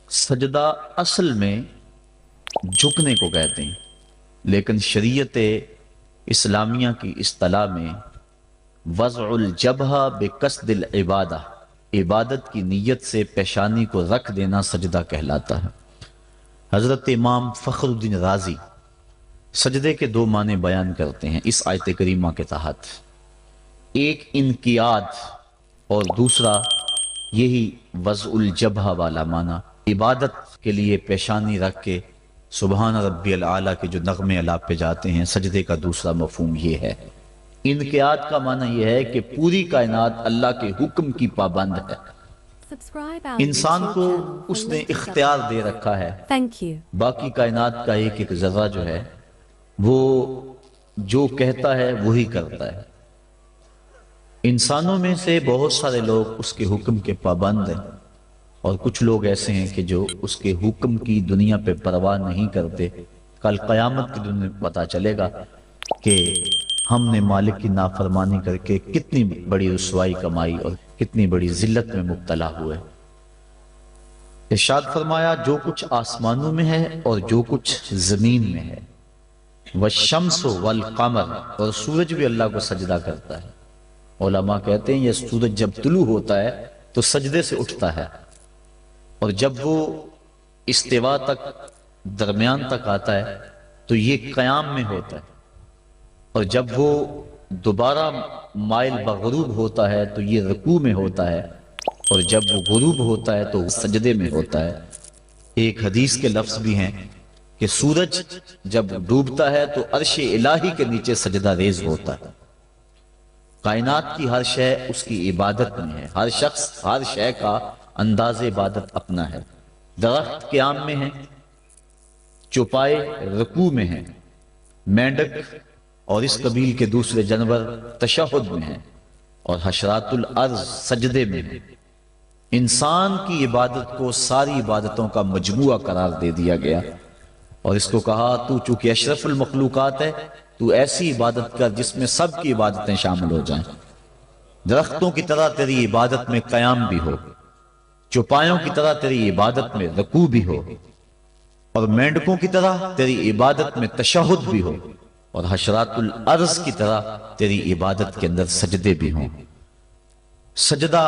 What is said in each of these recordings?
سجدہ اصل میں جھکنے کو کہتے ہیں، لیکن شریعت اسلامیہ کی اصطلاح میں وضع الجبہہ بقصد العبادہ، عبادت کی نیت سے پیشانی کو رکھ دینا سجدہ کہلاتا ہے۔ حضرت امام فخر الدین رازی سجدے کے دو معنی بیان کرتے ہیں اس آیت کریمہ کے تحت، ایک انقیاد اور دوسرا یہی وضع الجبہہ والا معنی، عبادت کے لیے پیشانی رکھ کے سبحان ربی العالی کے جو نغمے اللہ پہ جاتے ہیں، سجدے کا دوسرا مفہوم یہ ہے۔ انقیاد کا معنی یہ ہے کہ پوری کائنات اللہ کے حکم کی پابند ہے، انسان کو اس نے اختیار دے رکھا ہے، باقی کائنات کا ایک ایک ذرہ جو ہے وہ جو کہتا ہے وہی کرتا ہے۔ انسانوں میں سے بہت سارے لوگ اس کے حکم کے پابند ہیں، اور کچھ لوگ ایسے ہیں کہ جو اس کے حکم کی دنیا پہ پرواہ نہیں کرتے۔ کل قیامت کے دن پتہ چلے گا کہ ہم نے مالک کی نافرمانی کر کے کتنی بڑی رسوائی کمائی اور کتنی بڑی ذلت میں مبتلا ہوئے۔ ارشاد فرمایا جو کچھ آسمانوں میں ہے اور جو کچھ زمین میں ہے، والشمس والقمر، اور سورج بھی اللہ کو سجدہ کرتا ہے۔ علماء کہتے ہیں یہ سورج جب طلوع ہوتا ہے تو سجدے سے اٹھتا ہے، اور جب وہ استوا تک درمیان تک آتا ہے تو یہ قیام میں ہوتا ہے، اور جب وہ دوبارہ مائل بغروب ہوتا ہے تو یہ رکوع میں ہوتا ہے، اور جب وہ غروب ہوتا ہے تو سجدے میں ہوتا ہے۔ ایک حدیث کے لفظ بھی ہیں کہ سورج جب ڈوبتا ہے تو عرش الہی کے نیچے سجدہ ریز ہوتا ہے۔ کائنات کی ہر شے اس کی عبادت میں ہے، ہر شخص ہر شے کا انداز عبادت اپنا ہے۔ درخت قیام میں ہے، چوپائے رکوع میں ہیں، مینڈک اور اس قبیل کے دوسرے جانور تشہد میں ہیں، اور حشرات الارض سجدے میں ہیں۔ انسان کی عبادت کو ساری عبادتوں کا مجموعہ قرار دے دیا گیا، اور اس کو کہا تو چونکہ اشرف المخلوقات ہے تو ایسی عبادت کر جس میں سب کی عبادتیں شامل ہو جائیں۔ درختوں کی طرح تیری عبادت میں قیام بھی ہو، چوپایوں کی طرح تیری عبادت میں رکوع بھی ہو، اور مینڈکوں کی طرح تیری عبادت میں تشہد بھی ہو، اور حشرات الارض کی طرح تیری عبادت کے اندر سجدے بھی ہوں۔ سجدہ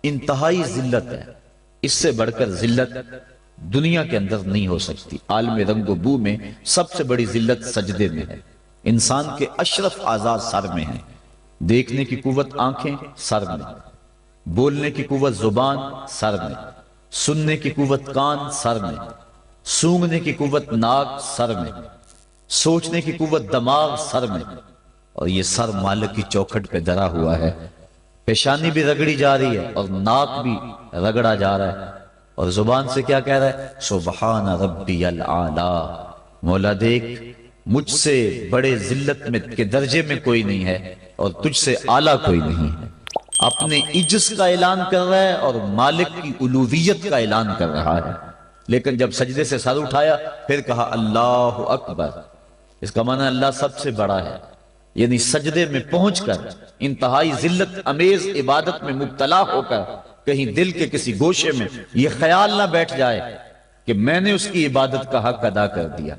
انتہائی ذلت ہے، اس سے بڑھ کر ذلت دنیا کے اندر نہیں ہو سکتی۔ عالم رنگ و بو میں سب سے بڑی ذلت سجدے میں ہے۔ انسان کے اشرف اعضاء سر میں ہیں، دیکھنے کی قوت آنکھیں سر میں، بولنے کی قوت زبان سر میں، سننے کی قوت کان سر میں، سونگھنے کی قوت ناک سر میں، سوچنے کی قوت دماغ سر میں، اور یہ سر مالک کی چوکھٹ پہ دھرا ہوا ہے۔ پیشانی بھی رگڑی جا رہی ہے اور ناک بھی رگڑا جا رہا ہے، اور زبان سے کیا کہہ رہا ہے؟ سبحان ربی العالی، مولا دیکھ مجھ سے بڑے ذلت میں کے درجے میں کوئی نہیں ہے اور تجھ سے اعلیٰ کوئی نہیں ہے۔ اپنے عجز کا اعلان کر رہا ہے اور مالک کی الوہیت کا اعلان کر رہا ہے، لیکن جب سجدے سے سر اٹھایا پھر کہا اللہ اکبر، اس کا معنی اللہ سب سے بڑا ہے۔ یعنی سجدے میں پہنچ کر انتہائی ذلت امیز عبادت میں مبتلا ہو کر کہیں دل کے کسی گوشے میں یہ خیال نہ بیٹھ جائے کہ میں نے اس کی عبادت کا حق ادا کر دیا۔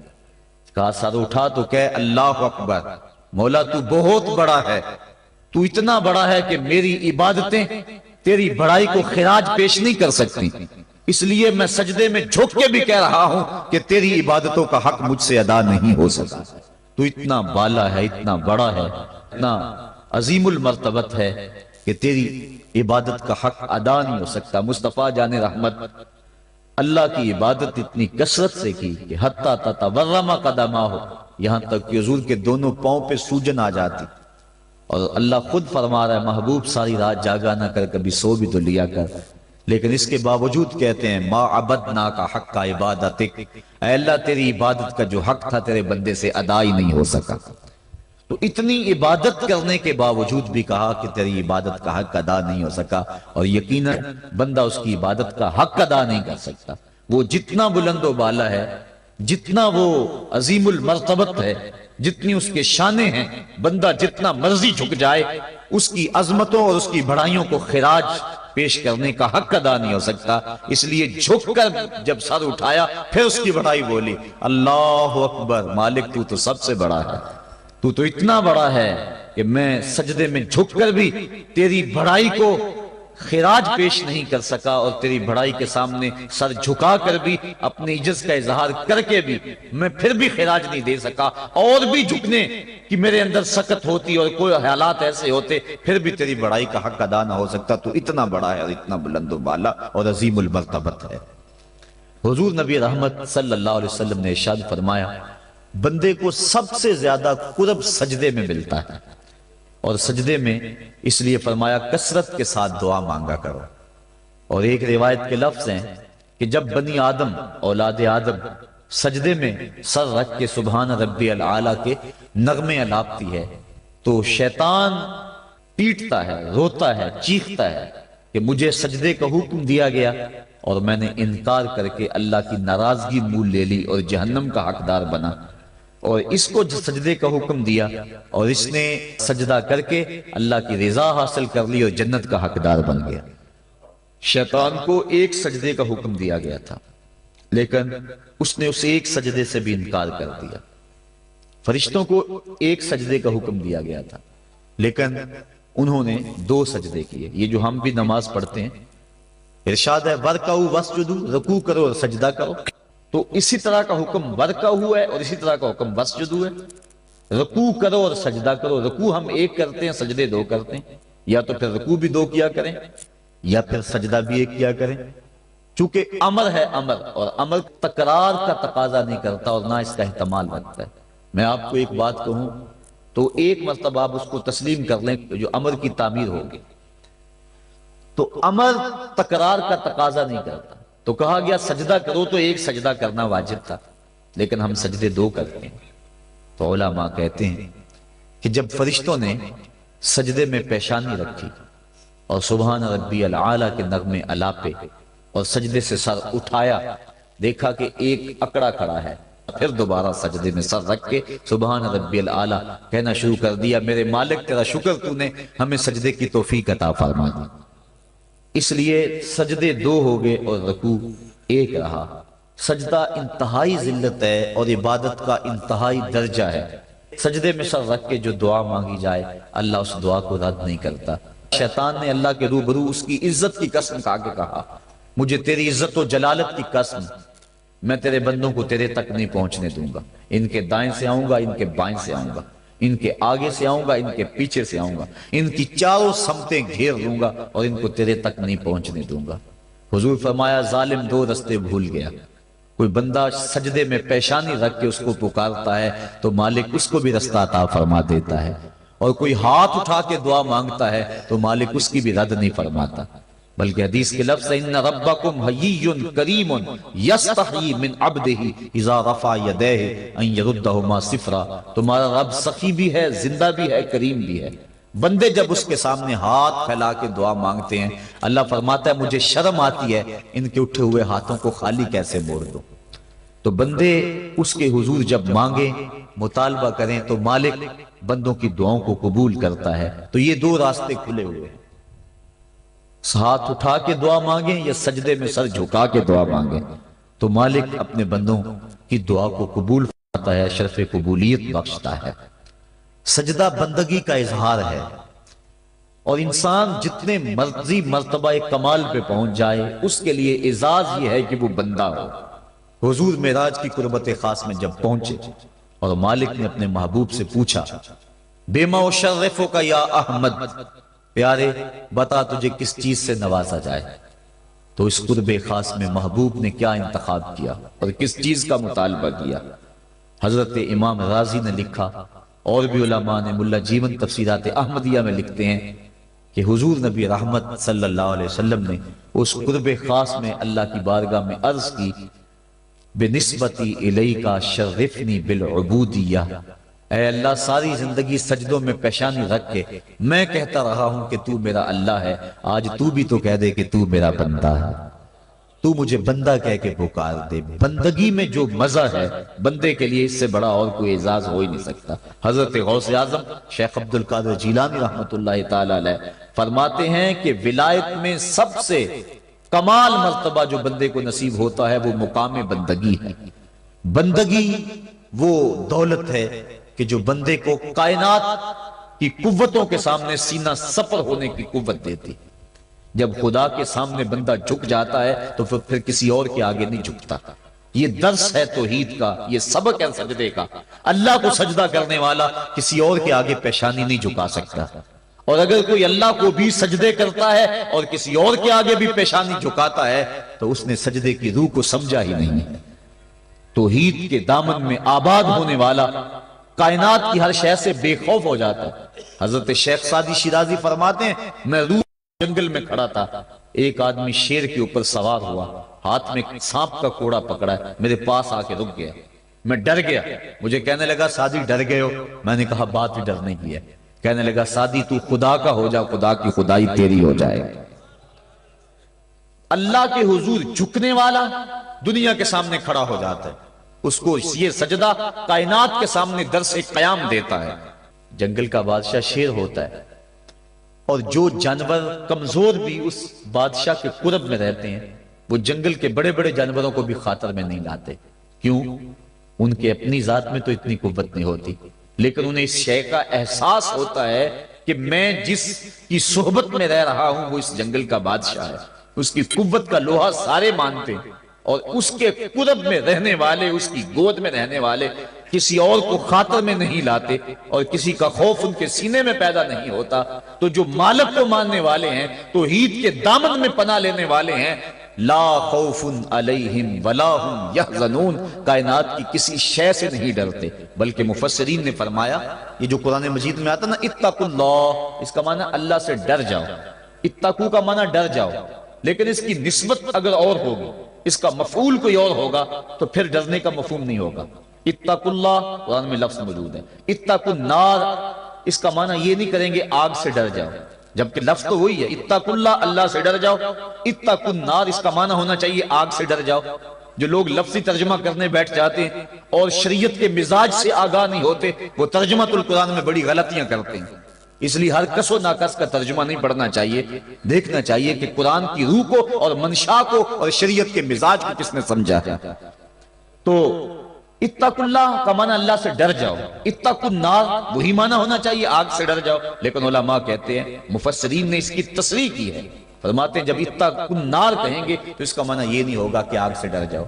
کہا سر اٹھا تو کہے اللہ اکبر، مولا تو بہت بڑا ہے، تو اتنا بڑا ہے کہ میری عبادتیں تیری بڑائی کو خراج پیش نہیں کر سکتی، اس لیے میں سجدے میں جھک کے بھی کہہ رہا ہوں کہ تیری عبادتوں کا حق مجھ سے ادا نہیں ہو سکا۔ تو اتنا بالا ہے، اتنا بڑا ہے، اتنا عظیم المرتبت ہے کہ تیری عبادت کا حق ادا نہیں ہو سکتا۔ مصطفیٰ جان رحمت اللہ کی عبادت اتنی کثرت سے کی کہ حتی تتورم قدماہ، یہاں تک کہ حضور کے دونوں پاؤں پہ سوجن آ جاتی، اور اللہ خود فرما رہا ہے محبوب ساری رات جاگا نہ کر، کبھی سو بھی تو لیا کر، لیکن اس کے باوجود کہتے ہیں ما عبدنا کا حق کا عبادتک، اے اللہ تیری عبادت کا جو حق تھا تیرے بندے سے ادا ہی نہیں ہو سکا۔ تو اتنی عبادت کرنے کے باوجود بھی کہا کہ تیری عبادت کا حق ادا نہیں ہو سکا، اور یقیناً بندہ اس کی عبادت کا حق ادا نہیں کر سکتا۔ وہ جتنا بلند و بالا ہے، جتنا وہ عظیم المرتبت ہے، جتنی اس کے شانیں ہیں، بندہ جتنا مرضی جھک جائے اس کی عظمتوں اور اس کی بڑائیوں کو خراج پیش کرنے کا حق ادا نہیں ہو سکتا، اس لیے جھک کر جب سر اٹھایا پھر اس کی بڑائی بولی، اللہ اکبر، مالک تو سب سے بڑا ہے، تو اتنا بڑا ہے کہ میں سجدے میں جھک کر بھی تیری بڑائی کو خراج پیش نہیں کر سکا، اور تیری بڑائی کے سامنے سر جھکا کر بھی اپنے عجز کا اظہار کر کے بھی میں پھر بھی خراج نہیں دے سکا، اور بھی جھکنے کہ میرے اندر سکت ہوتی اور کوئی حالات ایسے ہوتے پھر بھی تیری بڑائی کا حق ادا نہ ہو سکتا، تو اتنا بڑا ہے اور اتنا بلند و بالا اور عظیم المرتبت ہے۔ حضور نبی رحمت صلی اللہ علیہ وسلم نے ارشاد فرمایا، بندے کو سب سے زیادہ قرب سجدے میں ملتا ہے، اور سجدے میں اس لیے فرمایا کثرت کے ساتھ دعا مانگا کرو۔ اور ایک روایت کے لفظ ہیں کہ جب بنی آدم، اولاد آدم سجدے میں سر رکھ کے سبحان ربی العالی کے نغمے الاپتی ہے تو شیطان پیٹتا ہے، روتا ہے، چیختا ہے کہ مجھے سجدے کا حکم دیا گیا اور میں نے انکار کر کے اللہ کی ناراضگی مول لے لی اور جہنم کا حقدار بنا، اور اس کو سجدے کا حکم دیا اور اس نے سجدہ کر کے اللہ کی رضا حاصل کر لی اور جنت کا حقدار بن گیا۔ شیطان کو ایک سجدے کا حکم دیا گیا تھا لیکن اس نے اس ایک سجدے سے بھی انکار کر دیا۔ فرشتوں کو ایک سجدے کا حکم دیا گیا تھا لیکن انہوں نے 2 سجدے کیے۔ یہ جو ہم بھی نماز پڑھتے ہیں، ارشاد ہے وَرْكَعُوا وَاسْجُدُوا، رکوع کرو اور سجدہ کرو، تو اسی طرح کا حکم وَرْكَعُوا ہے اور اسی طرح کا حکم وَاسْجُدُوا ہے، رکوع کرو اور سجدہ کرو۔ رکوع ہم ایک کرتے ہیں، سجدے 2 کرتے ہیں، یا تو پھر رکوع بھی 2 کیا کریں یا پھر سجدہ بھی 1 کیا کریں، چونکہ امر ہے امر، اور امر تکرار کا تقاضا نہیں کرتا اور نہ اس کا احتمال رکھتا ہے۔ میں آپ کو ایک بات کہوں تو ایک مرتبہ آپ اس کو تسلیم کر لیں جو امر کی تعمیر ہوگی، تو امر تکرار کا تقاضا نہیں کرتا، تو کہا گیا سجدہ کرو تو 1 سجدہ کرنا واجب تھا لیکن ہم سجدے 2 کرتے ہیں۔ تو علماء کہتے ہیں کہ جب فرشتوں نے سجدے میں پیشانی رکھی اور سبحان ربی العالی کے نغمے الاپے اور سجدے سے سر اٹھایا، دیکھا کہ ایک اکڑا کھڑا ہے، پھر دوبارہ سجدے میں سر رکھ کے سبحان ربی العالی کہنا شروع کر دیا، میرے مالک تیرا شکر تو نے ہمیں سجدے کی توفیق عطا فرما دی۔ اس لیے سجدے 2 ہو گئے اور رکوع 1 رہا۔ سجدہ انتہائی ذلت ہے اور عبادت کا انتہائی درجہ ہے۔ سجدے میں سر رکھ کے جو دعا مانگی جائے اللہ اس دعا کو رد نہیں کرتا۔ شیطان نے اللہ کے روبرو اس کی عزت کی قسم کھا کے کہا، مجھے تیری عزت و جلالت کی قسم، میں تیرے بندوں کو تیرے تک نہیں پہنچنے دوں گا، ان کے دائیں سے آؤں گا، ان کے بائیں سے آؤں گا، ان کے آگے سے آؤں گا، ان کے پیچھے سے آؤں گا، ان کی چاروں سمتیں گھیر لوں گا اور ان کو تیرے تک نہیں پہنچنے دوں گا۔ حضور فرمایا ظالم 2 رستے بھول گیا، کوئی بندہ سجدے میں پیشانی رکھ کے اس کو پکارتا ہے تو مالک اس کو بھی رستہ عطا فرما دیتا ہے، اور کوئی ہاتھ اٹھا کے دعا مانگتا ہے تو مالک اس کی بھی رد نہیں فرماتا، بلکہ حدیث کے لفظ ان ربکم حیی کریم یستحیی من عبدہ اذا رفع یدیہ ان یردہما صفرا، تمہارا رب سخی بھی ہے، زندہ بھی ہے، کریم بھی ہے۔ بندے جب اس کے سامنے ہاتھ پھیلا کے دعا مانگتے ہیں اللہ فرماتا ہے مجھے شرم آتی ہے ان کے اٹھے ہوئے ہاتھوں کو خالی کیسے موڑ دو۔ تو بندے اس کے حضور جب مانگیں، مطالبہ کریں تو مالک بندوں کی دعاؤں کو قبول کرتا ہے۔ تو یہ 2 راستے کھلے ہوئے ہیں، ہاتھ اٹھا کے دعا مانگیں یا سجدے میں سر جھکا کے دعا مانگیں، تو مالک اپنے بندوں کی دعا کو قبول فرماتا ہے، شرف قبولیت بخشتا ہے۔ سجدہ بندگی کا اظہار ہے، اور انسان جتنے مرضی مرتبہ کمال پہ پہنچ جائے اس کے لیے اعزاز یہ ہے کہ وہ بندہ ہو۔ حضور معراج کی قربت خاص میں جب پہنچے اور مالک نے اپنے محبوب سے پوچھا بیما اشرفک یا احمد، پیارے بتا تجھے کس چیز سے نوازا جائے، تو اس قرب خاص میں محبوب نے کیا انتخاب کیا اور کس چیز کا مطالبہ کیا؟ حضرت امام رازی نے لکھا اور بھی علماء نے، ملا جیون تفسیرات احمدیہ میں لکھتے ہیں کہ حضور نبی رحمت صلی اللہ علیہ وسلم نے اس قرب خاص میں اللہ کی بارگاہ میں عرض کی بنسبتی الیک شرفنی بالعبودیہ، اے اللہ ساری زندگی سجدوں میں پیشانی رکھ کے میں کہتا رہا ہوں کہ تو میرا اللہ ہے، آج تو بھی تو کہہ دے کہ تو میرا بندہ ہے۔ تو مجھے بندہ کہہ کے پکار دے۔ بندگی میں جو مزہ ہے بندے کے لیے، اس سے بڑا اور کوئی اعزاز ہو ہی نہیں سکتا۔ حضرت غوث اعظم شیخ عبد القادر جیلانی رحمۃ اللہ تعالی علیہ فرماتے ہیں کہ ولایت میں سب سے کمال مرتبہ جو بندے کو نصیب ہوتا ہے وہ مقام بندگی ہے۔ بندگی وہ دولت ہے کہ جو بندے کو کائنات کی قوتوں کے سامنے سینہ سپر ہونے کی قوت دیتی۔ جب خدا کے سامنے بندہ جھک جاتا ہے تو پھر کسی اور کے آگے نہیں جھکتا۔ یہ درس ہے توحید کا، یہ سبق ہے سجدے کا۔ اللہ کو سجدہ کرنے والا کسی اور کے آگے پیشانی نہیں جھکا سکتا، اور اگر کوئی اللہ کو بھی سجدے کرتا ہے اور کسی اور کے آگے بھی پیشانی جھکاتا ہے تو اس نے سجدے کی روح کو سمجھا ہی نہیں ہے۔ توحید کے دامن میں آباد ہونے والا کائنات کی ہر شے سے بے خوف ہو جاتا ہے۔ حضرت شیخ سعدی شیرازی فرماتے ہیں میں روح جنگل میں کھڑا تھا، ایک آدمی شیر کے اوپر سوار ہوا، ہاتھ میں سانپ کا کوڑا پکڑا ہے، میرے پاس آ کے رک گیا، میں ڈر گیا۔ مجھے کہنے لگا سعدی ڈر گئے ہو؟ میں نے کہا بات ہی ڈرنے کی ہے۔ کہنے لگا سعدی تو خدا کا ہو جا، خدا کی خدائی تیری ہو جائے۔ اللہ کے حضور جھکنے والا دنیا کے سامنے کھڑا ہو جاتا ہے، اس کو یہ سجدہ کائنات کے سامنے درس قیام دیتا ہے۔ جنگل کا بادشاہ شیر ہوتا ہے، اور جو جانور کمزور بھی اس بادشاہ کے قرب میں رہتے ہیں وہ جنگل کے بڑے بڑے جانوروں کو بھی خاطر میں نہیں لاتے۔ کیوں؟ ان کے اپنی ذات میں تو اتنی قوت نہیں ہوتی، لیکن انہیں اس شے کا احساس ہوتا ہے کہ میں جس کی صحبت میں رہ رہا ہوں وہ اس جنگل کا بادشاہ ہے، اس کی قوت کا لوہا سارے مانتے ہیں، اور اس کے قرب میں رہنے والے، اس کی گود میں رہنے والے کسی اور کو خاطر میں نہیں لاتے، اور کسی کا خوف ان کے سینے میں پیدا نہیں ہوتا۔ تو جو مالک کو ماننے والے ہیں، توحید کے دامن میں پناہ لینے والے ہیں، لا خوف علیہم ولا ہم یحزنون، کائنات کی کسی شے سے نہیں ڈرتے۔ بلکہ مفسرین نے فرمایا یہ جو قرآن مجید میں آتا نا اتقوا اللہ، اس کا معنی اللہ سے ڈر جاؤ۔ اتقوا کا معنی ڈر جاؤ، لیکن اس کی نسبت اگر اور ہوگی، اس کا مفعول کوئی اور ہوگا تو پھر ڈرنے کا مفہوم نہیں ہوگا۔ اتقوا اللہ قرآن میں لفظ موجود ہے۔ اتقوا النار، اس کا معنی یہ نہیں کریں گے آگ سے ڈر جاؤ، جبکہ لفظ تو وہی ہے اتقوا اللہ، اللہ سے ڈر جاؤ۔ اتقوا النار اس کا معنی ہونا چاہیے آگ سے ڈر جاؤ۔ جو لوگ لفظی ترجمہ کرنے بیٹھ جاتے ہیں اور شریعت کے مزاج سے آگاہ نہیں ہوتے، وہ ترجمۃ القرآن میں بڑی غلطیاں کرتے ہیں۔ اس لیے ہر کس و ناکس کا ترجمہ نہیں پڑھنا چاہیے، دیکھنا چاہیے کہ قرآن کی روح کو اور منشا کو اور شریعت کے مزاج کو کس نے سمجھا ہے۔ تو اتقوا اللہ کا معنی اللہ سے ڈر جاؤ، اتقوا النار وہی معنی ہونا چاہیے آگ سے ڈر جاؤ۔ لیکن علماء کہتے ہیں، مفسرین نے اس کی تصریح کی ہے، فرماتے ہیں جب اتقوا النار کہیں گے تو اس کا معنی یہ نہیں ہوگا کہ آگ سے ڈر جاؤ،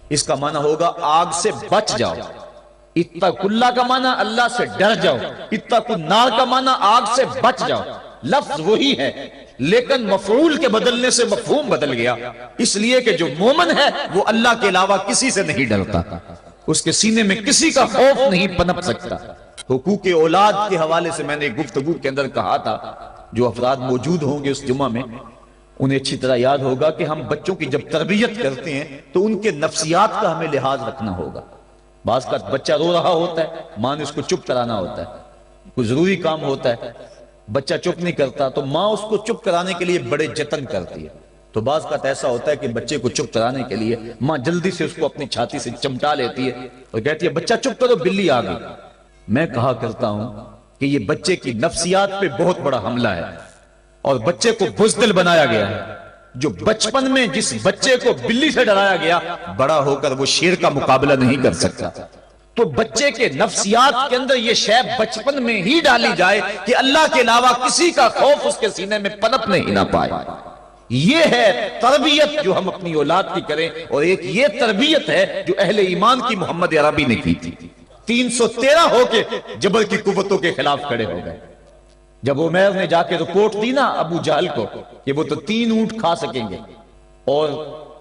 اس کا معنی ہوگا آگ سے بچ جاؤ۔ اتقوا اللہ کا معنی اللہ سے ڈر جاؤ، اتقوا النار کا معنی آگ سے بچ جاؤ۔ لفظ وہی ہے لیکن مفعول کے بدلنے سے مفہوم بدل گیا، اس لیے کہ جو مومن ہے وہ اللہ کے علاوہ کسی سے نہیں ڈرتا، اس کے سینے میں کسی کا خوف نہیں پنپ سکتا۔ حقوق اولاد کے حوالے سے میں نے گفتگو کے اندر کہا تھا، جو افراد موجود ہوں گے اس جمعہ میں انہیں اچھی طرح یاد ہوگا کہ ہم بچوں کی جب تربیت کرتے ہیں تو ان کے نفسیات کا ہمیں لحاظ رکھنا ہوگا۔ بعض کا بچہ رو رہا ہوتا ہے، ماں نے اس کو چپ کرانا ہوتا ہے، کوئی ضروری کام ہوتا ہے، بچہ چپ نہیں کرتا تو ماں اس کو چپ کرانے کے لیے بڑے جتن کرتی ہے۔ تو بعض کا ایسا ہوتا ہے کہ بچے کو چپ کرانے کے لیے ماں جلدی سے اس کو اپنی چھاتی سے چمٹا لیتی ہے اور کہتی ہے بچہ چپ کرو بلی آ گئی۔ میں کہا کرتا ہوں کہ یہ بچے کی نفسیات پہ بہت بڑا حملہ ہے اور بچے کو بزدل بنایا گیا ہے۔ جو بچپن میں جس بچے کو بلی سے ڈرایا گیا، بڑا ہو کر وہ شیر کا مقابلہ نہیں کر سکتا۔ تو بچے کے نفسیات کے اندر یہ شے بچپن میں ہی ڈالی جائے کہ اللہ کے علاوہ کسی کا خوف اس کے سینے میں پنپنے ہی نہ پائے۔ یہ ہے تربیت جو ہم اپنی اولاد کی کریں، اور ایک یہ تربیت ہے جو اہل ایمان کی محمد عربی نے کی تھی۔ 313 ہو کے جبل کی قوتوں کے خلاف کھڑے ہو گئے۔ جب عمیر نے جا کے رپورٹ دی نا ابو جہل کو کہ وہ تو 3 اونٹ کھا سکیں گے، اور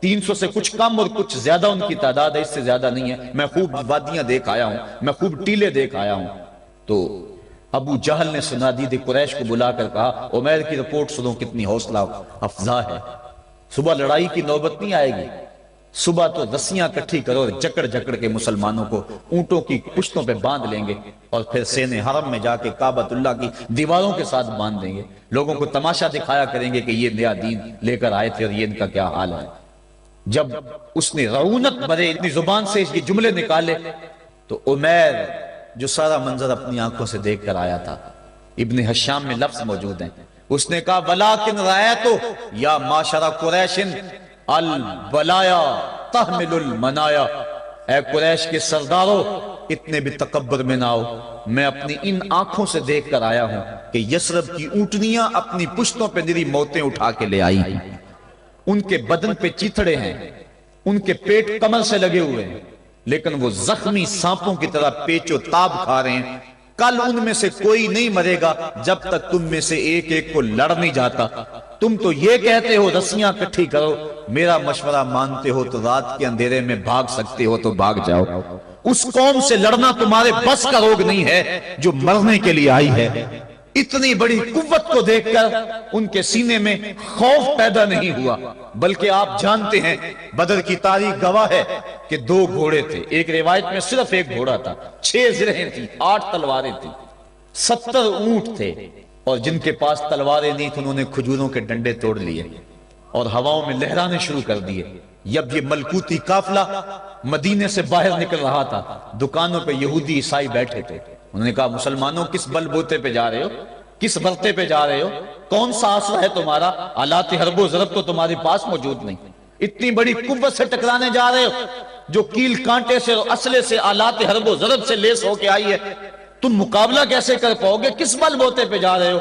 300 سے کچھ کم اور کچھ زیادہ ان کی تعداد ہے، اس سے زیادہ نہیں ہے، میں خوب وادیاں دیکھ آیا ہوں، میں خوب ٹیلے دیکھ آیا ہوں، تو ابو جہل نے سنادید قریش کو بلا کر کہا عمیر کی رپورٹ سنو کتنی حوصلہ افزا ہے، صبح لڑائی کی نوبت نہیں آئے گی، صبح تو رسیاں کٹھی کرو اور جکڑ جکڑ کے مسلمانوں کو اونٹوں کی پشتوں پہ باندھ لیں گے، اور پھر سین حرم میں جا کے کعبۃ اللہ کی دیواروں کے ساتھ باندھ دیں گے، لوگوں کو تماشا دکھایا کریں گے کہ یہ نیا دین لے کر آئے تھے اور یہ ان کا کیا حال ہے۔ جب اس نے رعونت بھرے اتنی زبان سے یہ جملے نکالے تو عمیر جو سارا منظر اپنی آنکھوں سے دیکھ کر آیا تھا، ابن حشام میں لفظ موجود ہیں، اس نے کہا وَلَٰكِنْ رَأَيْتُ یا معشر قریش البلایا تحمل المنایا، اے قریش کے سرداروں اتنے بھی تکبر میں نہ ہو، میں اپنی ان آنکھوں سے دیکھ کر آیا ہوں کہ یثرب کی اونٹنیاں اپنی پشتوں پہ نری موتیں اٹھا کے لے آئی ہیں، ان کے بدن پہ چیتھڑے ہیں، ان کے پیٹ کمر سے لگے ہوئے ہیں، لیکن وہ زخمی سانپوں کی طرح پیچ و تاب کھا رہے ہیں، کل ان میں سے کوئی نہیں مرے گا جب تک تم میں سے ایک ایک کو لڑ نہیں جاتا، تم تو یہ کہتے ہو رسیاں کٹھی کرو، میرا مشورہ مانتے ہو تو رات کے اندھیرے میں بھاگ سکتے ہو تو بھاگ جاؤ، اس قوم سے لڑنا تمہارے بس کا روگ نہیں ہے جو مرنے کے لیے آئی ہے۔ اتنی بڑی قوت کو دیکھ کر ان کے سینے میں خوف پیدا نہیں ہوا، بلکہ آپ جانتے ہیں بدر کی تاریخ گواہ ہے کہ 2 گھوڑے تھے، ایک روایت میں صرف ایک گھوڑا تھا، 6 زرہیں تھی، 8 تلواریں تھی، 70 اونٹ تھے، اور جن کے پاس تلواریں نہیں تھیں انہوں نے کھجوروں کے ڈنڈے توڑ لیے اور ہواؤں میں لہرانے شروع کر دیے۔ جب یہ ملکوتی قافلہ مدینے سے باہر نکل رہا تھا، دکانوں پہ یہودی عیسائی بیٹھے تھے، انہوں نے کہا مسلمانوں کس بل بوتے پہ جا رہے ہو، کس برتے پہ جا رہے ہو، کون سا آسرا ہے تمہارا، آلات حرب و ضرب تو تمہارے پاس موجود نہیں، اتنی بڑی قوت سے ٹکرانے جا رہے ہو جو کیل کانٹے سے اور اسلحے سے آلات حرب و ضرب سے لیس ہو کے آئی ہے، تم مقابلہ کیسے کر پاؤ گے، کس بل بوتے پہ جا رہے ہو؟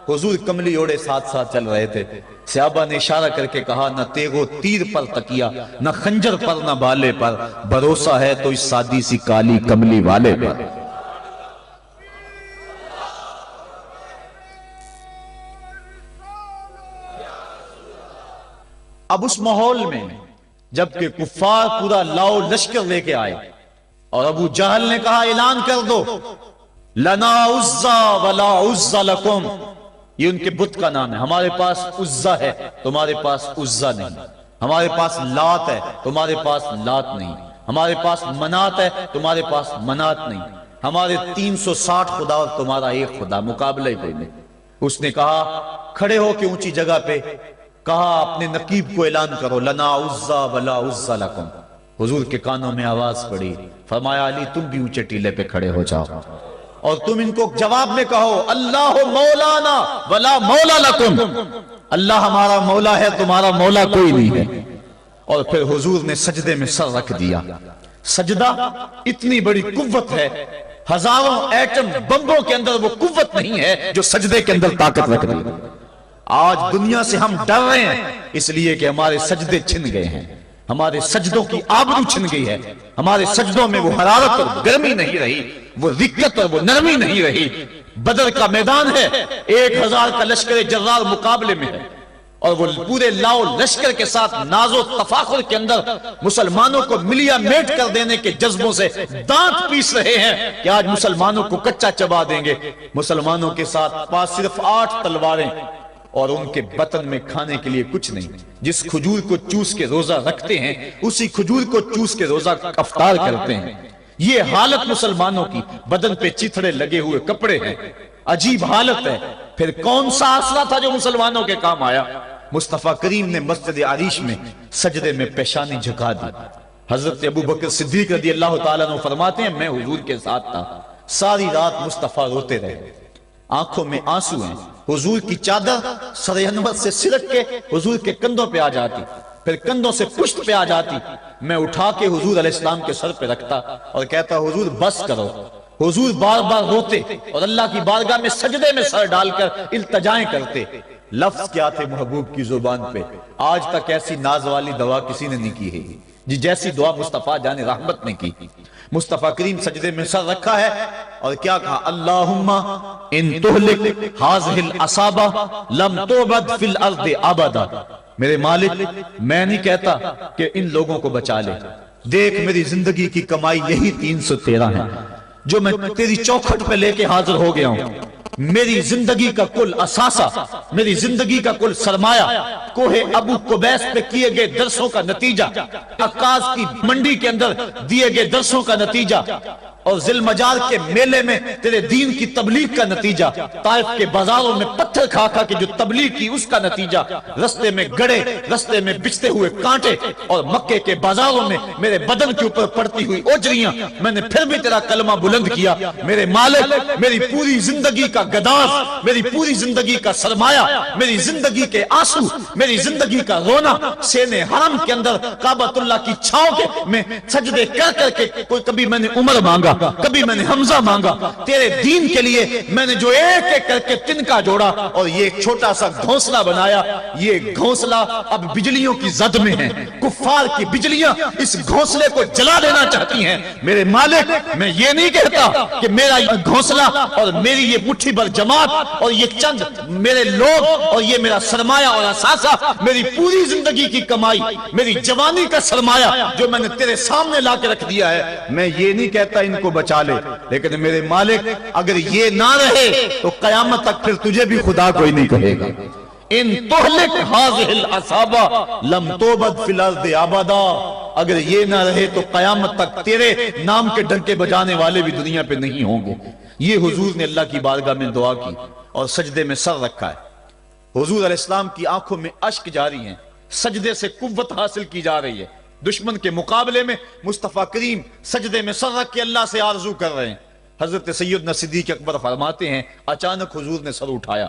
حضور کملی اوڑے ساتھ ساتھ چل رہے تھے، صحابہ نے اشارہ کر کے کہا نہ تیغ و تیر پر تکیا، نہ خنجر پر نہ بالے پر، بھروسہ ہے تو اس سادی سی کالی کملی والے پر۔ اب اس ماحول میں جبکہ کفار پورا لاؤ لشکر لے کے آئے اور ابو جہل نے کہا اعلان کر دو لنا عزا ولا عزا لکم، یہ ان کے بت کا نام ہے، ہمارے پاس عزا ہے تمہارے پاس عزا نہیں، ہمارے پاس لات ہے تمہارے پاس لات نہیں، ہمارے پاس منات ہے تمہارے پاس منات نہیں، ہمارے 360 خدا اور تمہارا ایک خدا، مقابلہ ہی کوئی نہیں۔ اس نے کہا کھڑے ہو کے اونچی جگہ پہ کہا اپنے نقیب کو اعلان کرو لنا عزا ولا عزا لکم۔ حضور کے کانوں میں آواز پڑی، فرمایا علی تم بھی اونچے ٹیلے پہ کھڑے ہو جاؤ اور تم ان کو جواب میں کہو اللہ مولانا ولا مولا لکم، اللہ ہمارا مولا ہے تمہارا مولا کوئی نہیں ہے۔ اور پھر حضور نے سجدے میں سر رکھ دیا۔ سجدہ اتنی بڑی قوت ہے، ہزاروں ایٹم بمبوں کے اندر وہ قوت نہیں ہے جو سجدے کے اندر طاقت رکھ دی۔ آج دنیا سے ہم ڈر رہے ہیں اس لیے کہ ہمارے سجدے چھن گئے ہیں، ہمارے سجدوں کی آبرو چھن گئی ہے، ہمارے سجدوں میں وہ حرارت اور گرمی نہیں رہی، وہ رقت اور وہ نرمی نہیں رہی۔ بدر کا میدان ہے، 1000 کا لشکر جرار مقابلے میں ہے اور وہ پورے لاؤ لشکر کے ساتھ ناز و تفاخر کے اندر مسلمانوں کو ملیا میٹ کر دینے کے جذبوں سے دانت پیس رہے ہیں کہ آج مسلمانوں کو کچا چبا دیں گے۔ مسلمانوں کے ساتھ پاس صرف 8 تلواریں اور ان کے بطن میں کھانے کے لیے کچھ نہیں، جس کھجور کو چوس کے روزہ رکھتے ہیں اسی کھجور کو چوس کے روزہ افطار کرتے ہیں۔ یہ حالت مسلمانوں کی، بدن پہ چتھڑے لگے ہوئے کپڑے ہیں، عجیب حالت ہے۔ پھر کون سا آسرا تھا جو مسلمانوں کے کام آیا؟ مصطفیٰ کریم نے مسجد عریش میں سجدے میں پیشانی جھکا دی۔ حضرت ابوبکر صدیق رضی اللہ تعالیٰ عنہ فرماتے ہیں میں حضور کے ساتھ تھا، ساری رات مصطفیٰ روتے رہے، آنکھوں میں آنسو ہیں، حضور کی چادر سر انور سے سلٹ کے حضور کے کندھوں پہ آ جاتی، پھر کندھوں سے پشت پہ آ جاتی، میں اٹھا کے حضور علیہ السلام کے سر پہ رکھتا اور کہتا حضور بس کرو۔ حضور بار بار روتے اور اللہ کی بارگاہ میں سجدے میں سر ڈال کر التجائیں کرتے۔ لفظ کیا تھے محبوب کی زبان پہ؟ آج تک ایسی ناز والی دعا کسی نے نہیں کی ہے جی جیسی دعا مصطفیٰ جان رحمت نے کی۔ مصطفیٰ کریم سجدے میں سر رکھا ہے اور کیا کہا اللہم ان تہلک ہذہ العصابہ لم تعبد فی الارض ابدا، میرے مالک میں نہیں کہتا کہ ان لوگوں کو بچا لے، دیکھ میری زندگی کی کمائی یہی 313 ہے جو میں تیری چوکھٹ پہ لے کے حاضر ہو گیا ہوں، میری زندگی کا کل اثاثہ، میری زندگی کا کل سرمایہ کوہ ابو قبیس پہ کیے گئے درسوں کا نتیجہ، عکاظ کی منڈی کے اندر دیے گئے درسوں کا نتیجہ، اور ذی المجال کے میلے میں تیرے دین کی تبلیغ کا نتیجہ، طائف کے بازاروں میں پتھر کھا کھا کے جو تبلیغ کی اس کا نتیجہ، رستے میں گڑے، رستے میں بچھتے ہوئے کانٹے، اور مکے کے بازاروں میں میرے بدن کے اوپر پڑتی ہوئی اوجریاں، میں نے پھر بھی تیرا کلمہ بلند کیا۔ میرے مالک، میری پوری زندگی کا گداز، میری پوری زندگی کا سرمایہ، میری زندگی کے آنسو، میری زندگی کا رونا سینے حرم کے اندر کعبۃ اللہ کی چھاؤں کے میں سجدے کر کر کے، کوئی کبھی میں نے عمر مانگا، کبھی میں نے حمزہ مانگا، تیرے دین کے لیے میں نے جو ایک ایک کر کے تنکا جوڑا اور یہ ایک چھوٹا سا گھونسلہ بنایا۔ یہ گھونسلہ اب بجلیوں کی زد میں ہے، کفار کی بجلیاں اس گھونسلے کو جلا دینا چاہتی ہیں۔ میرے مالک، میں یہ نہیں کہتا کہ میرا یہ گھونسلہ اور میری یہ مٹھی بھر جماعت اور یہ چند میرے لوگ اور یہ میرا سرمایہ اور اثاثہ، میری پوری زندگی کی کمائی، میری جوانی کا سرمایہ جو میں نے تیرے سامنے لا کے رکھ دیا ہے، میں یہ نہیں کہتا ان کو بچا لے، لیکن میرے مالک اگر یہ نہ رہے تو قیامت تک پھر تجھے بھی خدا کوئی نہیں کہے گا۔ ان تہلک هذه العصابہ لم توبد فی الارض ابدا، اگر یہ نہ رہے تو قیامت تک تیرے نام کے ڈنکے بجانے والے بھی دنیا پہ نہیں ہوں گے۔ یہ حضور نے اللہ کی بارگاہ میں دعا کی اور سجدے میں سر رکھا ہے۔ حضور علیہ السلام کی آنکھوں میں اشک جاری ہیں، سجدے سے قوت حاصل کی جا رہی ہے۔ دشمن کے مقابلے میں مصطفیٰ کریم سجدے میں سر رکھ کے اللہ سے آرزو کر رہے ہیں۔ حضرت سیدنا صدیق اکبر فرماتے ہیں اچانک حضور نے سر اٹھایا،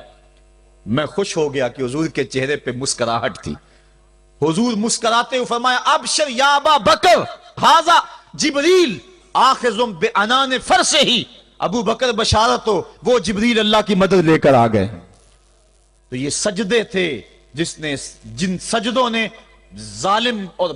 میں خوش ہو گیا کہ حضور کے چہرے پہ مسکراہٹ تھی۔ حضور مسکراتے ہوئے فرمایا ابشر یا ابا بکر ھذا جبریل آخذ بعنان فرسہ، ابو بکر بشارت ہو، وہ جبریل اللہ کی مدد لے کر آ گئے۔ تو یہ سجدے تھے جن سجدوں نے ظالم اور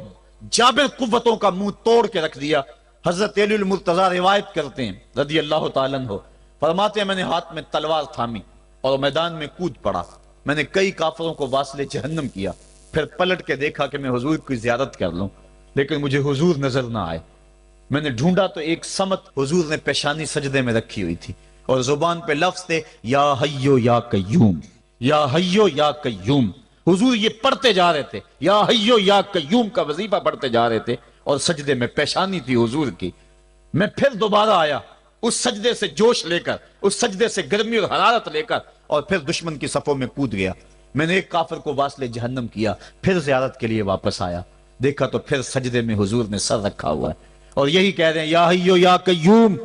جابر قوتوں کا منہ توڑ کے رکھ دیا۔ حضرت علی المرتضیٰ روایت کرتے ہیں رضی اللہ تعالیٰ عنہ، فرماتے ہیں میں نے ہاتھ میں تلوار تھامی اور میدان میں کود پڑا، میں نے کئی کافروں کو واصل جہنم کیا، پھر پلٹ کے دیکھا کہ میں حضور کی زیارت کر لوں، لیکن مجھے حضور نظر نہ آئے۔ میں نے ڈھونڈا تو ایک سمت حضور نے پیشانی سجدے میں رکھی ہوئی تھی اور زبان پہ لفظ تھے یا حیو یا قیوم، یا حیو یا قیوم۔ حضور یہ پڑھتے جا رہے تھے، یا حیو یا قیوم کا وظیفہ پڑھتے جا رہے تھے اور سجدے میں پیشانی تھی حضور کی۔ میں پھر دوبارہ آیا اس سجدے سے جوش لے کر، اس سجدے سے گرمی اور حرارت لے کر، اور پھر دشمن کی صفوں میں کود گیا۔ میں نے ایک کافر کو واصل جہنم کیا، پھر زیارت کے لیے واپس آیا، دیکھا تو پھر سجدے میں حضور نے سر رکھا ہوا ہے اور یہی کہہ رہے ہیں یا حیو یا قیوم،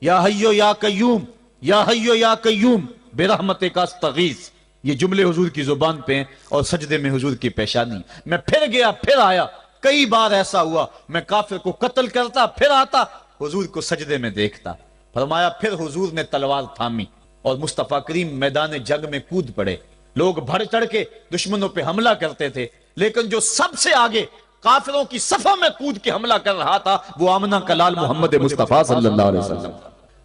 یا حیو یا قیوم، یا حیو یا قیوم برحمتک استغیث۔ یہ جملے حضور کی زبان پہ ہیں اور سجدے میں حضور کی پیشانی۔ میں پھر گیا، پھر آیا، کئی بار ایسا ہوا میں کافر کو قتل کرتا، پھر آتا حضور کو سجدے میں دیکھتا۔ فرمایا پھر حضور نے تلوار تھامی اور مصطفیٰ کریم میدان جنگ میں کود پڑے۔ لوگ بڑھ چڑھ کے دشمنوں پہ حملہ کرتے تھے، لیکن جو سب سے آگے کافروں کی صفوں میں کود کے حملہ کر رہا تھا وہ آمنہ کا لال محمد مصطفیٰ صلی اللہ علیہ وسلم۔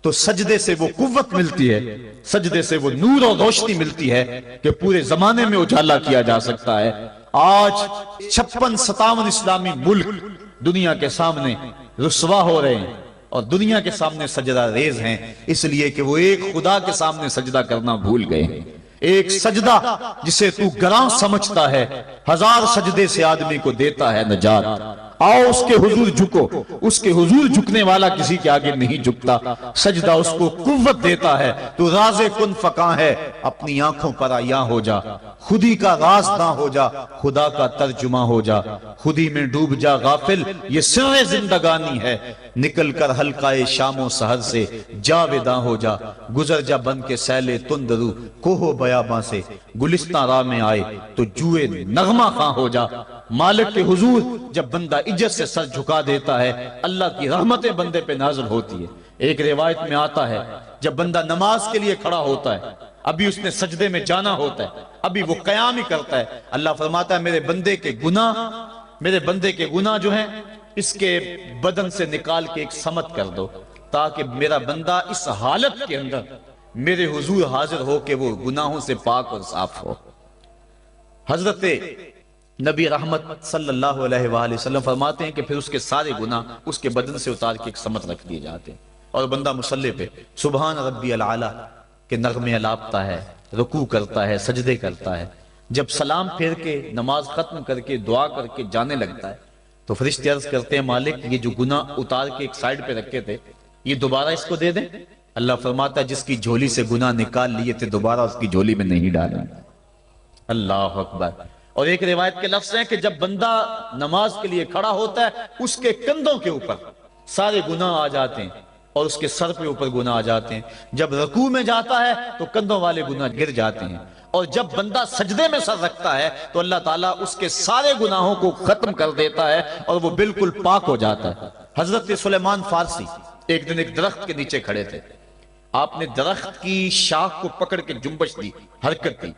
تو سجدے سے وہ قوت ملتی ہے، سجدے سے وہ نور اور روشنی ملتی ہے کہ پورے زمانے میں اجالا کیا جا سکتا ہے۔ آج 56-57 اسلامی ملک دنیا کے سامنے رسوا ہو رہے ہیں اور دنیا کے سامنے سجدہ ریز ہیں، اس لیے کہ وہ ایک خدا کے سامنے سجدہ کرنا بھول گئے ہیں۔ ایک سجدہ جسے تو گراں سمجھتا ہے 1000 سجدے سے آدمی کو دیتا ہے نجات۔ آؤ اس کے حضور جھکو، اس کے حضور جھکنے والا کسی کے آگے نہیں جھکتا۔ سجدہ اس کو قوت دیتا ہے، تو راز کن فکاں ہے، اپنی آنکھوں پر عیاں ہو جا، خودی کا راز نہ ہو جا، خدا کا ترجمہ ہو جا، خودی میں ڈوب جا غافل، یہ سر زندگانی ہے، نکل کر حلقہ شام و سحر سے جاویداں ہو جا، گزر جا بن کے سیلے تندرو کوہ بیاباں سے، گلستان راہ میں آئے تو جوئے نغمہ خواں ہو جا۔ مالک کے حضور جب بندہ عزت سے سر جھکا دیتا ہے، اللہ کی رحمتیں بندے پہ نازل ہوتی ہے۔ ایک روایت میں آتا ہے جب بندہ نماز کے لیے کھڑا ہوتا ہے، ابھی اس نے سجدے میں جانا ہوتا ہے، ابھی وہ قیام ہی کرتا ہے، اللہ فرماتا ہے میرے بندے کے گناہ جو ہیں اس کے بدن سے نکال کے ایک سمت کر دو، تاکہ میرا بندہ اس حالت کے اندر میرے حضور حاضر ہو کہ وہ گناہوں سے پاک اور صاف ہو۔ حضرت نبی رحمت صلی اللہ علیہ وآلہ وسلم فرماتے ہیں کہ پھر اس کے سارے گناہ اس کے بدن سے اتار کے ایک سمت رکھ دیے جاتے ہیں اور بندہ مصلی پہ سبحان ربی العالی کے نغمے الاپتا ہے، رکوع کرتا ہے، سجدے کرتا ہے۔ جب سلام پھیر کے نماز ختم کر کے دعا کر کے جانے لگتا ہے تو فرشتے عرض کرتے ہیں مالک یہ جو گناہ اتار کے ایک سائیڈ پہ رکھے تھے یہ دوبارہ اس کو دے دیں؟ اللہ فرماتا ہے جس کی جھولی سے گناہ نکال لیے تھے دوبارہ اس کی جھولی میں نہیں ڈالیں۔ اللہ اکبر۔ اور ایک روایت کے لفظ ہیں کہ جب بندہ نماز کے لیے کھڑا ہوتا ہے اس کے کندھوں کے اوپر سارے گناہ آ جاتے ہیں اور اس کے سر پہ اوپر گناہ آ جاتے ہیں۔ جب رکوع میں جاتا ہے تو کندھوں والے گناہ گر جاتے ہیں، اور جب بندہ سجدے میں سر رکھتا ہے تو اللہ تعالیٰ اس کے سارے گناہوں کو ختم کر دیتا ہے اور وہ بالکل پاک ہو جاتا ہے۔ حضرت سلیمان فارسی ایک دن ایک درخت کے نیچے کھڑے تھے، آپ نے درخت کی شاخ کو پکڑ کے جنبش دی، حرکت دی،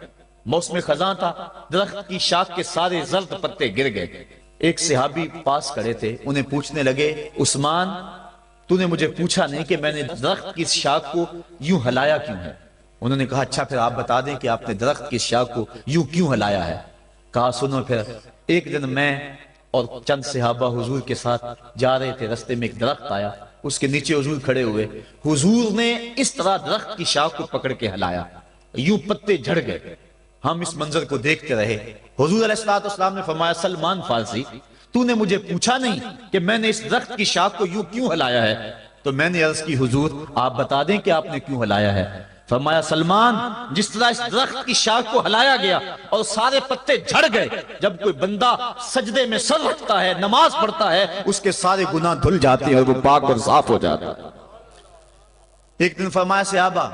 موسم خزاں تھا، درخت کی شاخ کے سارے زرد پتے گر گئے۔ ایک صحابی پاس کھڑے تھے، انہیں پوچھنے لگے عثمان تو نے مجھے پوچھا نہیں کہ میں نے درخت کی شاخ کو یوں ہلایا کیوں ہے؟ انہوں نے کہا اچھا پھر آپ بتا دیں کہ آپ نے درخت کی شاخ کو یوں کیوں ہلایا ہے؟ کہا سنو پھر، ایک دن میں اور چند صحابہ حضور کے ساتھ جا رہے تھے، رستے میں ایک درخت آیا، اس کے نیچے حضور کھڑے ہوئے، حضور نے اس طرح درخت کی شاخ کو پکڑ کے ہلایا، یوں پتے جھڑ گئے، ہم اس منظر کو دیکھتے رہے۔ حضور علیہ السلام نے فرمایا سلمان فارسی تو نے مجھے پوچھا نہیں کہ میں نے اس درخت کی شاخ کو یوں کیوں ہلایا ہے؟ تو میں نے عرض کی حضور آپ بتا دیں کہ آپ نے کیوں ہلایا ہے؟ فرمایا سلمان جس طرح اس درخت کی شاخ کو ہلایا گیا اور سارے پتے جھڑ گئے، جب کوئی بندہ سجدے میں سر رکھتا ہے نماز پڑھتا ہے اس کے سارے گناہ دھل جاتے ہیں اور وہ پاک اور صاف ہو جاتا ہے۔ ایک دن فرمایا صحابہ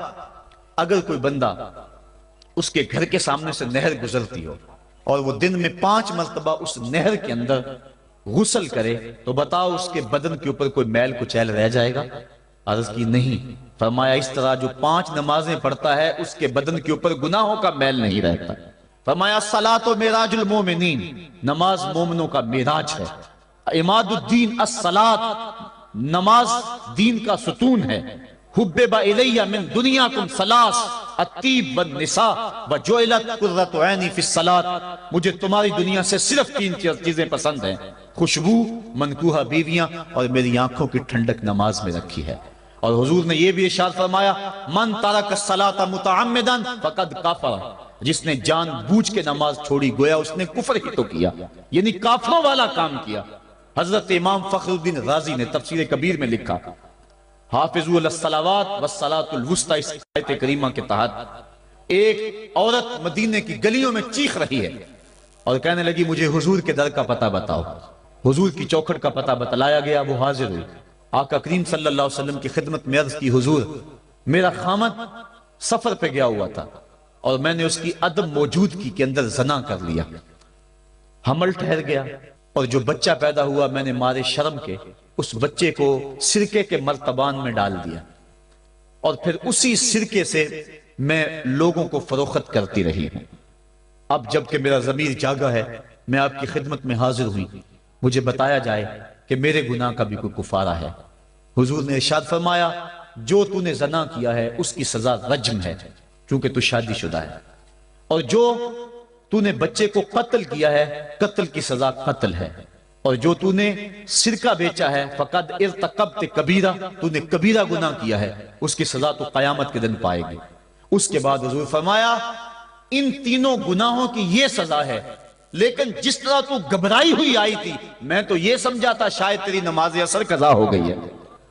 اگر کوئی بندہ اس کے گھر کے سامنے سے نہر گزرتی ہو اور وہ دن میں 5 مرتبہ اس نہر کے اندر غسل کرے تو بتاؤ اس کے بدن کے اوپر کوئی میل کچیل رہ جائے گا؟ عرض کی نہیں۔ فرمایا اس طرح جو 5 نمازیں پڑھتا ہے اس کے بدن کے اوپر گناہوں کا میل نہیں رہتا۔ فرمایا الصلاۃ معراج المومنین، نماز مومنوں کا معراج ہے۔ عماد الدین الصلاۃ، نماز دین کا ستون ہے۔ حبب الی من دنیاکم ثلاث الطیب والنساء وجعلت قرۃ عینی فی الصلاۃ، مجھے تمہاری دنیا سے صرف 3 چیزیں پسند ہیں، خوشبو، منکوحہ بیویاں، اور میری آنکھوں کی ٹھنڈک نماز میں رکھی ہے۔ اور حضور نے یہ بھی ارشاد فرمایا من ترک الصلاۃ متعمدا فقد کفر، جس نے جان بوجھ کے نماز چھوڑی گویا اس نے کفر ہی تو کیا، یعنی کافروں والا کام کیا۔ حضرت امام فخر الدین رازی نے تفسیر کبیر میں لکھا حافظوا علی الصلوات والصلاۃ الوسطی، اس آیت کریمہ کے تحت ایک عورت مدینے کی گلیوں میں چیخ رہی ہے اور کہنے لگی مجھے حضور کے در کا پتہ بتاؤ۔ حضور کی چوکھٹ کا پتہ بتلایا گیا، وہ حاضر ہوئی، آقا کریم صلی اللہ علیہ وسلم کی خدمت میں عرض کی حضور میرا خامد سفر پہ گیا ہوا تھا اور میں نے اس کی عدم موجودگی کے اندر زنا کر لیا، حمل ٹھہر گیا اور جو بچہ پیدا ہوا میں نے مارے شرم کے اس بچے کو سرکے کے مرتبان میں ڈال دیا اور پھر اسی سرکے سے میں لوگوں کو فروخت کرتی رہی ہوں۔ اب جب کہ میرا ضمیر جاگا ہے میں آپ کی خدمت میں حاضر ہوئی، مجھے بتایا جائے کہ میرے گناہ کا بھی کوئی کفارہ ہے۔ حضور نے ارشاد فرمایا جو تو نے زنا کیا ہے اس کی سزا رجم ہے چونکہ تو شادی شدہ ہے، اور جو تو نے بچے کو قتل کیا ہے قتل کی سزا قتل ہے، اور جو تو نے سرکہ بیچا ہے فقد ارتکبت کبیرہ، تو نے کبیرہ گناہ کیا ہے، اس کی سزا تو قیامت کے دن پائے گی۔ اس کے بعد حضور فرمایا ان تینوں گناہوں کی یہ سزا ہے، لیکن جس طرح تو گھبرائی ہوئی آئی تھی میں تو یہ سمجھا تھا شاید تیری نماز اثر قضا ہو گئی ہے۔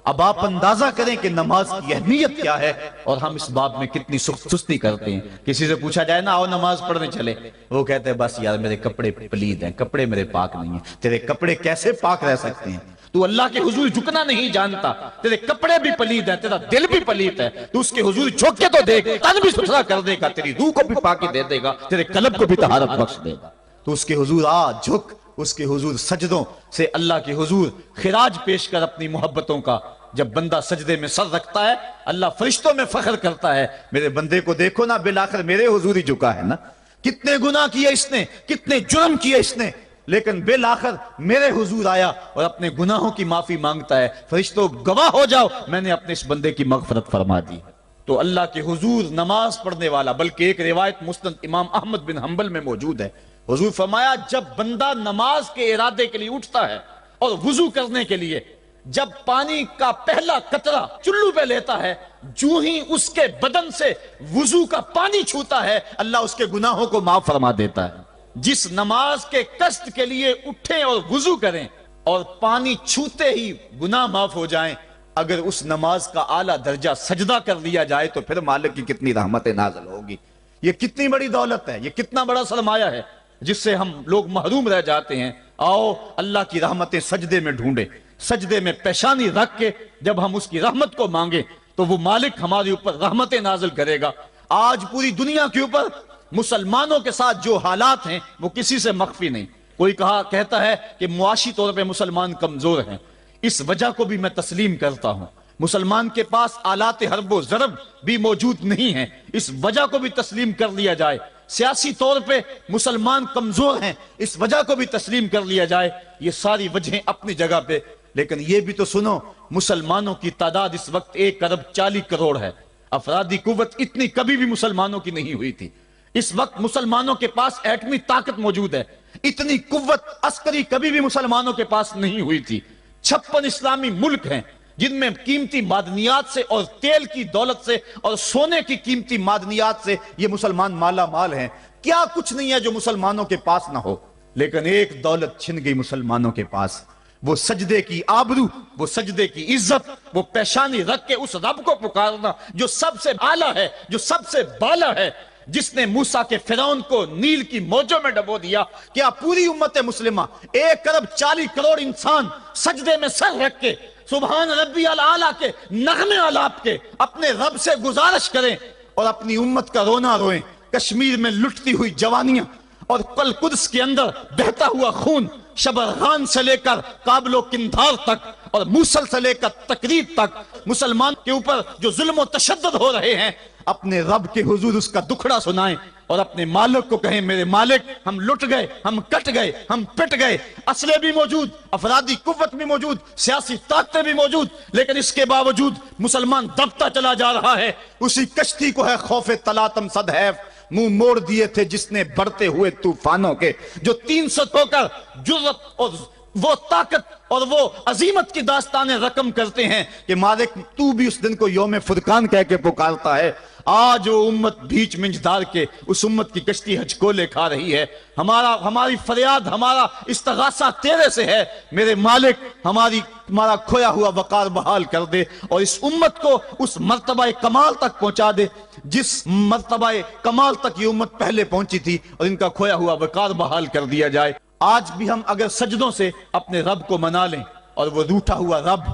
اب آپ اندازہ کریں کہ نماز کی اہمیت کیا ہے اور ہم اس باب میں کتنی سستی کرتے ہیں۔ کسی سے پوچھا جائے نا آؤ نماز پڑھنے چلے، وہ کہتے ہیں بس یار میرے کپڑے پلید ہیں، کپڑے میرے پاک نہیں ہیں۔ تیرے کپڑے کیسے پاک رہ سکتے ہیں؟ تو اللہ کے حضور جھکنا نہیں جانتا، تیرے کپڑے بھی پلید ہیں، تیرا دل بھی پلید ہے، تو اس کے حضور جھک کے تو دیکھ، تن بھی ستھرا کر دے گا، تیری روح کو بھی پاکی دے دے گا، تیرے قلب کو بھی طہارت بخش دے گا۔ تو اس کے حضور آ جھک، اس کے حضور سجدوں سے اللہ کے حضور خراج پیش کر اپنی محبتوں کا۔ جب بندہ سجدے میں سر رکھتا ہے اللہ فرشتوں میں فخر کرتا ہے میرے بندے کو دیکھو نا بالآخر میرے حضور ہی جھکا ہے نا، کتنے گناہ کیے اس نے، کتنے جرم کیے اس نے، لیکن بالآخر میرے حضور آیا اور اپنے گناہوں کی معافی مانگتا ہے۔ فرشتوں گواہ ہو جاؤ میں نے اپنے اس بندے کی مغفرت فرما دی۔ تو اللہ کے حضور نماز پڑھنے والا، بلکہ ایک روایت مسند امام احمد بن حنبل میں موجود ہے، حضور فرمایا جب بندہ نماز کے ارادے کے لیے اٹھتا ہے اور وضو کرنے کے لیے جب پانی کا پہلا قطرہ چلو پہ لیتا ہے، جو ہی اس کے بدن سے وضو کا پانی چھوتا ہے اللہ اس کے گناہوں کو معاف فرما دیتا ہے۔ جس نماز کے قصد کے لیے اٹھیں اور وضو کریں اور پانی چھوتے ہی گناہ معاف ہو جائیں، اگر اس نماز کا اعلیٰ درجہ سجدہ کر لیا جائے تو پھر مالک کی کتنی رحمت نازل ہوگی. یہ کتنی بڑی دولت ہے, یہ کتنا بڑا سرمایہ ہے جس سے ہم لوگ محروم رہ جاتے ہیں. آؤ اللہ کی رحمتیں سجدے میں ڈھونڈیں, سجدے میں پیشانی رکھ کے جب ہم اس کی رحمت کو مانگیں تو وہ مالک ہمارے اوپر رحمتیں نازل کرے گا. آج پوری دنیا کے اوپر مسلمانوں کے ساتھ جو حالات ہیں وہ کسی سے مخفی نہیں. کوئی کہتا ہے کہ معاشی طور پہ مسلمان کمزور ہیں, اس وجہ کو بھی میں تسلیم کرتا ہوں. مسلمان کے پاس آلات حرب و ضرب بھی موجود نہیں ہیں, اس وجہ کو بھی تسلیم کر لیا جائے. سیاسی طور پہ مسلمان کمزور ہیں, اس وجہ کو بھی تسلیم کر لیا جائے. یہ ساری وجہیں اپنی جگہ پہ, لیکن یہ بھی تو سنو, مسلمانوں کی تعداد اس وقت 1,40,00,000,000 ہے. افرادی قوت اتنی کبھی بھی مسلمانوں کی نہیں ہوئی تھی. اس وقت مسلمانوں کے پاس ایٹمی طاقت موجود ہے, اتنی قوت عسکری کبھی بھی مسلمانوں کے پاس نہیں ہوئی تھی. 56 اسلامی ملک ہیں جن میں قیمتی معدنیات سے اور تیل کی دولت سے اور سونے کی قیمتی معدنیات سے یہ مسلمان مالا مال ہیں. کیا کچھ نہیں ہے جو مسلمانوں کے پاس نہ ہو, لیکن ایک دولت چھن گئی مسلمانوں کے پاس, وہ سجدے کی آبرو, وہ سجدے کی عزت, وہ پیشانی رکھ کے اس رب کو پکارنا جو سب سے اعلیٰ ہے, جو سب سے بالا ہے, جس نے موسیٰ کے فرعون کو نیل کی موجوں میں ڈبو دیا. کیا پوری امت مسلمہ 1,40,00,000,000 انسان سجدے میں سر رکھ کے سبحان ربی الاعلیٰ کے نغمے آلاپ کے اپنے رب سے گزارش کریں اور اپنی امت کا رونا روئیں؟ کشمیر میں لٹتی ہوئی جوانیاں اور قدس کے اندر بہتا ہوا خون, شبرغان سے لے کر کابل و قندھار تک اور موصل سے لے کر تکریت تک مسلمان کے اوپر جو ظلم و تشدد ہو رہے ہیں, اپنے رب کے حضور اس کا دکھڑا سنائیں اور اپنے مالک کو کہیں میرے مالک ہم لٹ گئے, ہم کٹ گئے, ہم پٹ گئے. اسلحے بھی موجود, افرادی قوت بھی موجود, سیاسی طاقتیں بھی موجود, لیکن اس کے باوجود مسلمان دبتا چلا جا رہا ہے. اسی کشتی کو ہے خوف تلاطم صدحیف منہ موڑ دیے تھے جس نے بڑھتے ہوئے طوفانوں کے, جو 300 ہو کر جرأت اور وہ طاقت اور وہ عظیمت کی داستانیں رقم کرتے ہیں کہ مالک تو بھی اس دن کو یوم فرقان کہہ کے پکارتا ہے. آج وہ امت بیچ منجدار کے اس امت کی کشتی ہچکولے کھا رہی ہے. ہماری فریاد, ہمارا استغاثہ تیرے سے ہے میرے مالک, ہمارا کھویا ہوا وقار بحال کر دے اور اس امت کو اس مرتبہ کمال تک پہنچا دے جس مرتبہ کمال تک یہ امت پہلے پہنچی تھی, اور ان کا کھویا ہوا وقار بحال کر دیا جائے. آج بھی ہم اگر سجدوں سے اپنے رب کو منا لیں اور وہ روٹھا ہوا رب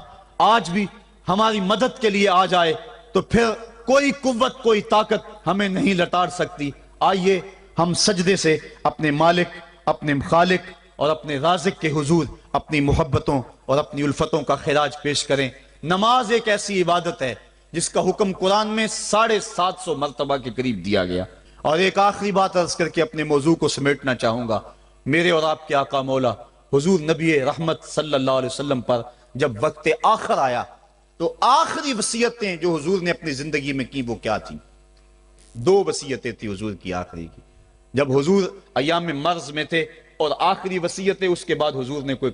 آج بھی ہماری مدد کے لیے آ جائے تو پھر کوئی قوت, کوئی طاقت ہمیں نہیں لٹاڑ سکتی. آئیے ہم سجدے سے اپنے مالک, اپنے خالق اور اپنے رازق کے حضور اپنی محبتوں اور اپنی الفتوں کا خراج پیش کریں. نماز ایک ایسی عبادت ہے جس کا حکم قرآن میں 750 مرتبہ کے قریب دیا گیا. اور ایک آخری بات عرض کر کے اپنے موضوع کو سمیٹنا چاہوں گا. میرے اور آپ کے آقا مولا حضور نبی رحمت صلی اللہ علیہ وسلم پر جب وقت آخر آیا تو آخری وصیتیں جو حضور نے اپنی زندگی میں کی وہ کیا تھیں؟ 2 وصیتیں تھی حضور کی آخری کی. جب حضور ایام مرض میں تھے اور آخری وصیتیں, اس کے بعد حضور نے کوئی